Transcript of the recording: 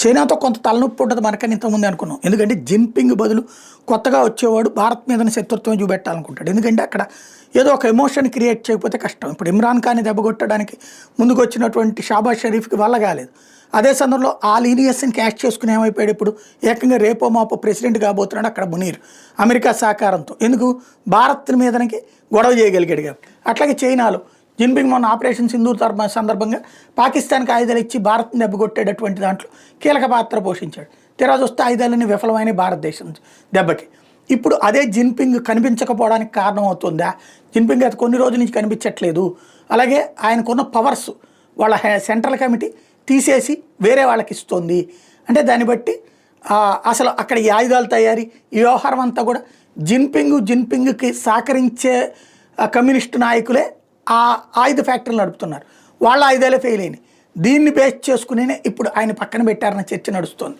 చైనాతో కొంత తలనొప్పి ఉంటుంది మనకని ఇంతకుముందు అనుకున్నాం. ఎందుకంటే జిన్పింగ్ బదులు కొత్తగా వచ్చేవాడు భారత్ మీదనే శత్రుత్వం చూపెట్టాలనుకుంటాడు. ఎందుకంటే అక్కడ ఏదో ఒక ఎమోషన్ క్రియేట్ చేయకపోతే కష్టం. ఇప్పుడు ఇమ్రాన్ ఖాన్ని దెబ్బకొట్టడానికి ముందుకు వచ్చినటువంటి షాబాజ్ షరీఫ్కి వల్ల కాలేదు. అదే సందర్భంలో ఆ లీనియస్ని క్యాష్ చేసుకుని ఏమైపోయాడు, ఇప్పుడు ఏకంగా రేపో మాపో ప్రెసిడెంట్ కాబోతున్నాడు అక్కడ మునీర్ అమెరికా సహకారంతో. ఎందుకు భారత్ మీదనికి గొడవ చేయగలిగాడు కాబట్టి. అట్లాగే చైనాలో జిన్పింగ్ మొన్న ఆపరేషన్ సింధూర్ సందర్భంగా పాకిస్తాన్కి ఆయుధాలు ఇచ్చి భారత్ని దెబ్బకొట్టేటటువంటి దాంట్లో కీలక పాత్ర పోషించాడు. తెరాజు వస్తే ఆయుధాలన్నీ విఫలమైన భారతదేశం దెబ్బకి. ఇప్పుడు అదే జిన్పింగ్ కనిపించకపోవడానికి కారణం అవుతుందా? జిన్పింగ్ అది కొన్ని రోజుల నుంచి కనిపించట్లేదు. అలాగే ఆయనకున్న పవర్స్ వాళ్ళ సెంట్రల్ కమిటీ తీసేసి వేరే వాళ్ళకి ఇస్తుంది అంటే దాన్ని బట్టి అసలు అక్కడ ఈ ఆయుధాల తయారీ ఈ వ్యవహారం అంతా కూడా జిన్పింగ్కి సహకరించే కమ్యూనిస్టు నాయకులే ఆ ఆయుధ ఫ్యాక్టరీలు నడుపుతున్నారు. వాళ్ళ ఆయుధాలే ఫెయిల్ అయినాయి. దీన్ని బేస్ చేసుకునే ఇప్పుడు ఆయన పక్కన పెట్టారన్న చర్చ నడుస్తుంది.